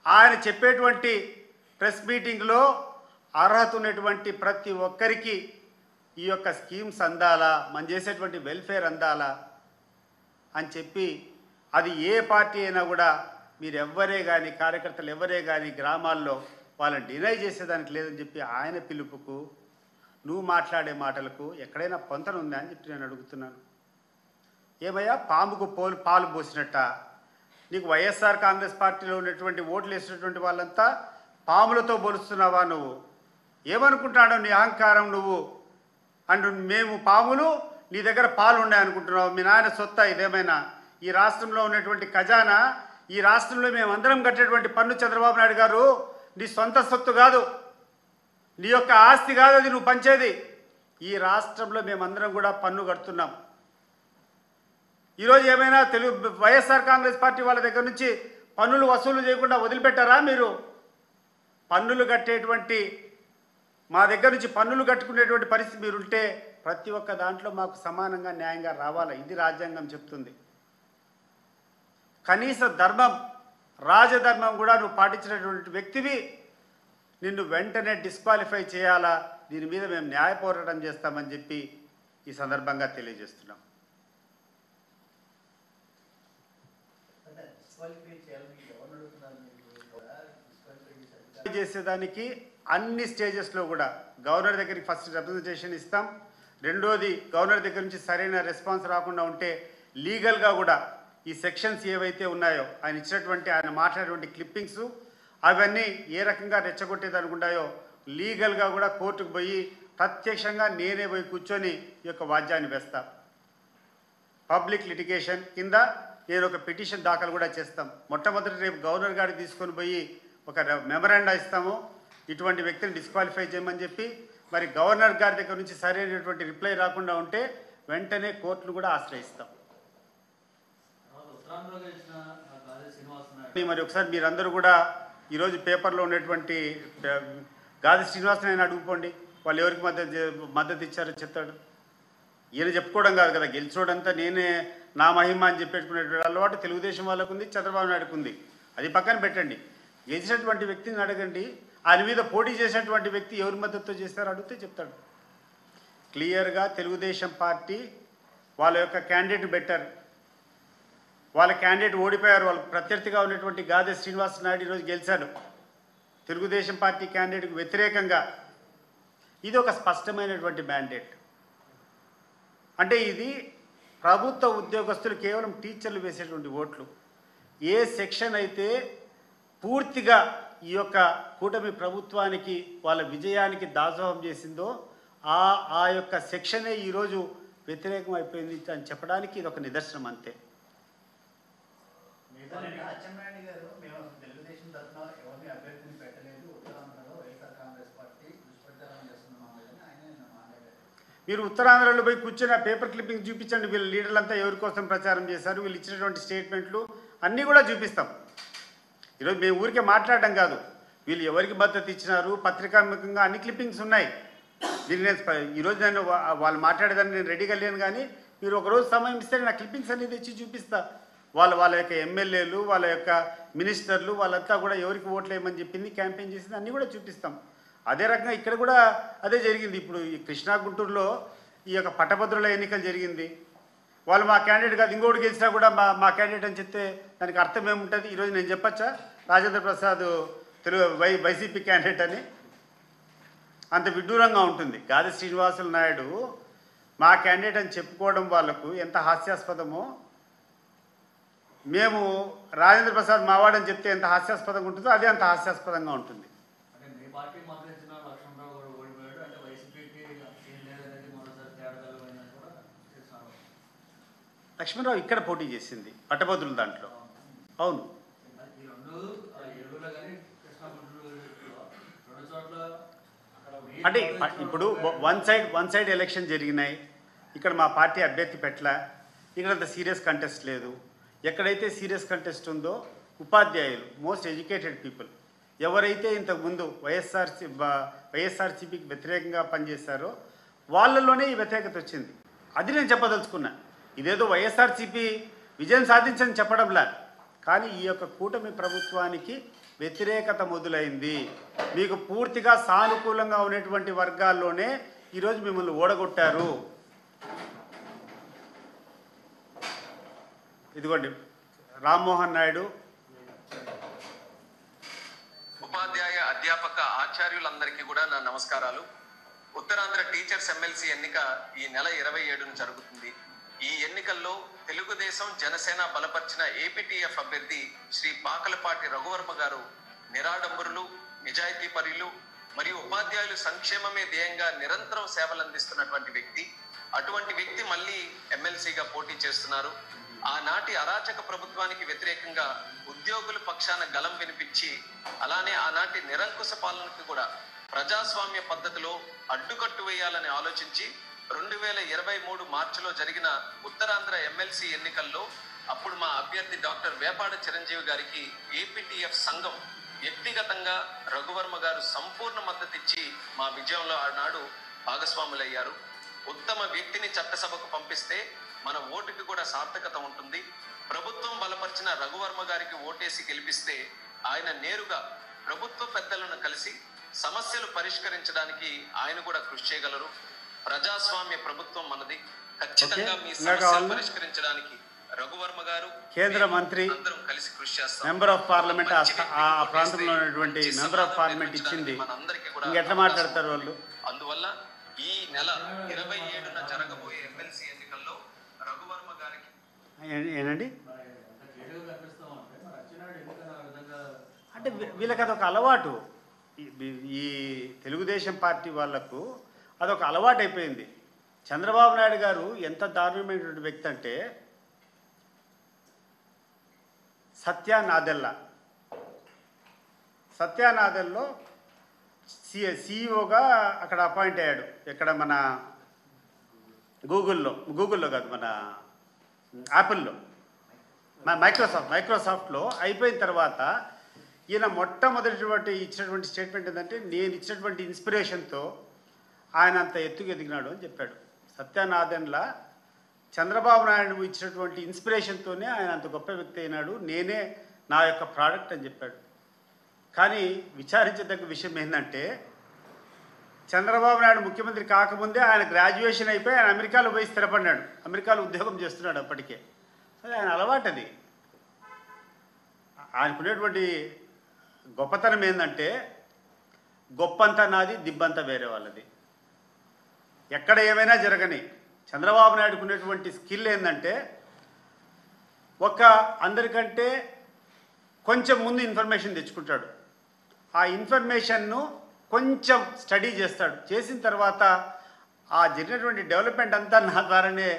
ఆయన చెప్పేటువంటి ప్రెస్ మీటింగ్లో అర్హత ఉన్నటువంటి ప్రతి ఒక్కరికి ఈ యొక్క స్కీమ్స్ అందాలా, మనం చేసేటువంటి వెల్ఫేర్ అందాలా అని చెప్పి, అది ఏ పార్టీ అయినా కూడా మీరు ఎవ్వరే కానీ, కార్యకర్తలు ఎవరే కానీ గ్రామాల్లో వాళ్ళని డినై చేసేదానికి లేదని చెప్పి ఆయన పిలుపుకు నువ్వు మాట్లాడే మాటలకు ఎక్కడైనా పొంతన ఉందా అని చెప్పి నేను అడుగుతున్నాను. ఏమయ్యా, పాముకు పాలు పోసినట్ట నీకు వైఎస్ఆర్ కాంగ్రెస్ పార్టీలో ఉన్నటువంటి ఓట్లు వేసినటువంటి వాళ్ళంతా పాములతో పోలుస్తున్నావా? నువ్వు ఏమనుకుంటున్నావు? నీ అహంకారం నువ్వు అండ్ మేము పాములు, నీ దగ్గర పాలు ఉన్నాయి అనుకుంటున్నావు. మీ నాయన సొత్తా ఇదేమైనా? ఈ రాష్ట్రంలో ఉన్నటువంటి ఖజానా, ఈ రాష్ట్రంలో మేమందరం కట్టేటువంటి పన్ను చంద్రబాబు నాయుడు గారు నీ సొంత సొత్తు కాదు, నీ యొక్క ఆస్తి కాదు, అది నువ్వు పంచేది. ఈ రాష్ట్రంలో మేమందరం కూడా పన్ను కడుతున్నాం. ఈరోజు ఏమైనా వైఎస్ఆర్ కాంగ్రెస్ పార్టీ వాళ్ళ దగ్గర నుంచి పన్నులు వసూలు చేయకుండా వదిలిపెట్టారా? మీరు పన్నులు కట్టేటువంటి, మా దగ్గర నుంచి పన్నులు కట్టుకునేటువంటి పరిస్థితి మీరుంటే ప్రతి ఒక్క దాంట్లో మాకు సమానంగా న్యాయంగా రావాలి. ఇది రాజ్యాంగం చెప్తుంది. కనీస ధర్మం, రాజధర్మం కూడా నువ్వు పాటించినటువంటి వ్యక్తివి. నిన్ను వెంటనే డిస్క్వాలిఫై చేయాలా, దీని మీద మేము న్యాయ పోరాటం చేస్తామని చెప్పి ఈ సందర్భంగా తెలియజేస్తున్నాం. చేసేదానికి అన్ని స్టేజెస్లో కూడా గవర్నర్ దగ్గరికి ఫస్ట్ రిప్రజెంటేషన్ ఇస్తాం. రెండోది, గవర్నర్ దగ్గర నుంచి సరైన రెస్పాన్స్ రాకుండా ఉంటే లీగల్గా కూడా ఈ సెక్షన్స్ ఏవైతే ఉన్నాయో, ఆయన ఇచ్చినటువంటి, ఆయన మాట్లాడేటువంటి క్లిప్పింగ్స్ అవన్నీ ఏ రకంగా రెచ్చగొట్టేదనుకుంటాయో లీగల్గా కూడా కోర్టుకు పోయి ప్రత్యక్షంగా నేనే పోయి కూర్చొని ఈ యొక్క వాద్యాన్ని వేస్తా. పబ్లిక్ లిటిగేషన్ కింద నేను ఒక పిటిషన్ దాఖలు కూడా చేస్తాం. మొట్టమొదటి రేపు గవర్నర్ గారికి తీసుకొని పోయి ఒక మెమరాండా ఇస్తాము, ఇటువంటి వ్యక్తిని డిస్క్వాలిఫై చేయమని చెప్పి. మరి గవర్నర్ గారి దగ్గర నుంచి సరైనటువంటి రిప్లై రాకుండా ఉంటే వెంటనే కోర్టును కూడా ఆశ్రయిస్తాం. మరి ఒకసారి మీరందరూ కూడా ఈరోజు పేపర్లో ఉన్నటువంటి గాది శ్రీనివాసన్ ఆయన అడుగుకోండి, వాళ్ళు ఎవరికి మద్దతు ఇచ్చారో చెప్తాడు. ఈయన చెప్పుకోవడం కాదు కదా, గెలిచోడంతా నేనే నా మహిమ అని చెప్పేట్టుకునేటువంటి అలవాటు తెలుగుదేశం వాళ్ళకు ఉంది, చంద్రబాబు నాయుడుకు ఉంది. అది పక్కన పెట్టండి. గెలిచినటువంటి వ్యక్తిని అడగండి, ఆయన మీద పోటీ చేసినటువంటి వ్యక్తి ఎవరి మద్దతుతో చేస్తారో అడిగితే చెప్తాడు. క్లియర్గా తెలుగుదేశం పార్టీ వాళ్ళ యొక్క క్యాండిడేట్ బెటర్, వాళ్ళ క్యాండిడేట్ ఓడిపోయారు. వాళ్ళకి ప్రత్యర్థిగా ఉన్నటువంటి గాదే శ్రీనివాస నాయుడు ఈరోజు గెలిచాడు తెలుగుదేశం పార్టీ క్యాండిడేట్కు వ్యతిరేకంగా. ఇది ఒక స్పష్టమైనటువంటి మ్యాండేట్. అంటే ఇది ప్రభుత్వ ఉద్యోగస్తులు, కేవలం టీచర్లు వేసేటువంటి ఓట్లు. ఏ సెక్షన్ అయితే పూర్తిగా ఈ యొక్క కూటమి ప్రభుత్వానికి, వాళ్ళ విజయానికి దాసోహం చేసిందో ఆ యొక్క సెక్షనే ఈరోజు వ్యతిరేకం అయిపోయింది అని చెప్పడానికి ఇది ఒక నిదర్శనం అంతే. మీరు ఉత్తరాంధ్రలో పోయి కూర్చొని ఆ పేపర్ క్లిప్పింగ్ చూపించండి. వీళ్ళ లీడర్లంతా ఎవరి కోసం ప్రచారం చేశారు, వీళ్ళు ఇచ్చినటువంటి స్టేట్మెంట్లు అన్నీ కూడా చూపిస్తాం. ఈరోజు మేము ఊరికే మాట్లాడడం కాదు, వీళ్ళు ఎవరికి మద్దతు ఇచ్చినారు పత్రికాముఖంగా అన్ని క్లిప్పింగ్స్ ఉన్నాయి. దీన్ని ఈరోజు నేను వాళ్ళు మాట్లాడేదాన్ని నేను రెడీగా లేను, కానీ మీరు ఒకరోజు సమయం ఇస్తే నేను ఆ క్లిప్పింగ్స్ అన్ని తెచ్చి చూపిస్తా. వాళ్ళ యొక్క ఎమ్మెల్యేలు, వాళ్ళ యొక్క మినిస్టర్లు, వాళ్ళంతా కూడా ఎవరికి ఓట్లు వేయమని చెప్పింది, క్యాంపెయిన్ చేసింది అన్నీ కూడా చూపిస్తాం. అదే రకంగా ఇక్కడ కూడా అదే జరిగింది. ఇప్పుడు ఈ కృష్ణా గుంటూరులో ఈ యొక్క పట్టభద్రుల ఎన్నికలు జరిగింది. వాళ్ళు మా క్యాండిడేట్ కాదు, ఇంకోటి గెలిచినా కూడా మా క్యాండిడేట్ అని చెప్తే దానికి అర్థం ఏముంటుంది? ఈరోజు నేను చెప్పచ్చా రాజేంద్ర ప్రసాద్ వైసీపీ క్యాండిడేట్ అని? అంత విడ్డూరంగా ఉంటుంది. గాది శ్రీనివాసులు నాయుడు మా క్యాండిడేట్ అని చెప్పుకోవడం వాళ్ళకు ఎంత హాస్యాస్పదమో, మేము రాజేంద్ర ప్రసాద్ మావాడని చెప్తే ఎంత హాస్యాస్పదంగా ఉంటుందో అదే అంత హాస్యాస్పదంగా ఉంటుంది. లక్ష్మణరావు ఇక్కడ పోటీ చేసింది పట్టభద్రుల దాంట్లో. అవును, అంటే ఇప్పుడు వన్ సైడ్ ఎలక్షన్ జరిగినాయి. ఇక్కడ మా పార్టీ అభ్యర్థి పెట్టలే, ఇక్కడ అంత సీరియస్ కంటెస్ట్ లేదు. ఎక్కడైతే సీరియస్ కంటెస్ట్ ఉందో ఉపాధ్యాయులు, మోస్ట్ ఎడ్యుకేటెడ్ పీపుల్, ఎవరైతే ఇంతకుముందు వైఎస్ఆర్సీపీకి వ్యతిరేకంగా పనిచేశారో వాళ్ళలోనే ఈ వ్యతిరేకత వచ్చింది. అది నేను చెప్పదలుచుకున్నా. ఇదేదో వైఎస్ఆర్సీపీ విజయం సాధించని చెప్పడంలా, కానీ ఈ యొక్క కూటమి ప్రభుత్వానికి వ్యతిరేకత మొదలైంది. మీకు పూర్తిగా సానుకూలంగా ఉన్నటువంటి వర్గాల్లోనే ఈరోజు మిమ్మల్ని ఓడగొట్టారు. ఇదిగోండి రామ్మోహన్ నాయుడు. ఉపాధ్యాయ అధ్యాపక ఆచార్యులందరికీ కూడా నా నమస్కారాలు. ఉత్తరాంధ్ర టీచర్స్ ఎమ్మెల్సీ ఎన్నిక ఈ నెల 27న జరుగుతుంది. ఈ ఎన్నికల్లో తెలుగుదేశం జనసేన బలపరిచిన ఏపీటీఎఫ్ అభ్యర్థి శ్రీ పాకలపాటి రఘువర్మ గారు నిరాడంబరులు, నిజాయితీపరులు మరియు ఉపాధ్యాయులు సంక్షేమమే ధ్యేయంగా నిరంతరం సేవలు అందిస్తున్నటువంటి వ్యక్తి. అటువంటి వ్యక్తి మళ్ళీ ఎమ్మెల్సీగా పోటీ చేస్తున్నారు. ఆనాటి అరాచక ప్రభుత్వానికి వ్యతిరేకంగా ఉద్యోగుల పక్షాన గలం వినిపించి, అలానే ఆనాటి నిరంకుశ పాలనకు కూడా ప్రజాస్వామ్య పద్ధతిలో అడ్డుకట్టు వేయాలని ఆలోచించి 2023 మార్చిలో జరిగిన ఉత్తరాంధ్ర ఎమ్మెల్సీ ఎన్నికల్లో అప్పుడు మా అభ్యర్థి డాక్టర్ వేపాడ చిరంజీవి గారికి ఏపీటీఎఫ్ సంఘం వ్యక్తిగతంగా రఘువర్మ గారు సంపూర్ణ మద్దతు ఇచ్చి మా విజయంలో ఆనాడు భాగస్వాములయ్యారు. ఉత్తమ వ్యక్తిని చట్టసభకు పంపిస్తే మన ఓటుకి కూడా సార్థకత ఉంటుంది. ప్రభుత్వం బలపరిచిన రఘువర్మ గారికి ఓటేసి గెలిపిస్తే ఆయన నేరుగా ప్రభుత్వ పెద్దలను కలిసి సమస్యలు పరిష్కరించడానికి ఆయన కూడా కృషి చేయగలరు. ప్రజాస్వామ్య ప్రభుత్వం మనది. ఖచ్చితంగా మీ సమస్యలు పరిష్కరించడానికి రఘువర్మ గారు, కేంద్ర మంత్రి, అందరం కలిసి కృషి చేస్తాం. మెంబర్ ఆఫ్ పార్లమెంట్, ఆ ప్రాంతంలో ఉన్నటువంటి మెంబర్ ఆఫ్ పార్లమెంట్ ఇచ్చింది. ఎట్లా మాట్లాడతారు వాళ్ళు? అందువల్ల ఈ నెల 27న జరగబోయే ఎమ్మెల్సీ ఎన్నికల్లో రఘువర్మ గారికి ఏనండి అంటే వీళ్ళకి అదొక అలవాటు. ఈ తెలుగుదేశం పార్టీ వాళ్లకు అదొక అలవాటు అయిపోయింది. చంద్రబాబు నాయుడు గారు ఎంత దారుణమైనటువంటి వ్యక్తి అంటే, సత్యానాదెల్లో సిఇఓగా అక్కడ అపాయింట్ అయ్యాడు. ఎక్కడ మన గూగుల్లో కాదు, మన యాపిల్లో, మైక్రోసాఫ్ట్లో అయిపోయిన తర్వాత ఈయన మొట్టమొదటి ఇచ్చినటువంటి స్టేట్మెంట్ ఏంటంటే, నేను ఇచ్చినటువంటి ఇన్స్పిరేషన్తో ఆయన అంత ఎత్తుకు ఎదిగినాడు అని చెప్పాడు. సత్యానాథన్లా చంద్రబాబు నాయుడు ఇచ్చినటువంటి ఇన్స్పిరేషన్తోనే ఆయన అంత గొప్ప వ్యక్తి అయినాడు, నేనే నా యొక్క ప్రోడక్ట్ అని చెప్పాడు. కానీ విచారించదగ్గ విషయం ఏంటంటే, చంద్రబాబు నాయుడు ముఖ్యమంత్రి కాకముందే ఆయన గ్రాడ్యుయేషన్ అయిపోయి ఆయన అమెరికాలో పోయి స్థిరపడినాడు. అమెరికాలో ఉద్యోగం చేస్తున్నాడు అప్పటికే. సరే, ఆయన అలవాటు అది. ఆయనకున్నటువంటి గొప్పతనం ఏంటంటే, గొప్పంతా నాది, దిబ్బంతా వేరే వాళ్ళది. ఎక్కడ ఏమైనా జరగని చంద్రబాబు నాయుడుకు ఉన్నటువంటి స్కిల్ ఏంటంటే, అందరికంటే కొంచెం ముందు ఇన్ఫర్మేషన్ తెచ్చుకుంటాడు. ఆ ఇన్ఫర్మేషన్ను కొంచెం స్టడీ చేస్తాడు. చేసిన తర్వాత ఆ జరిగినటువంటి డెవలప్మెంట్ అంతా నా ద్వారానే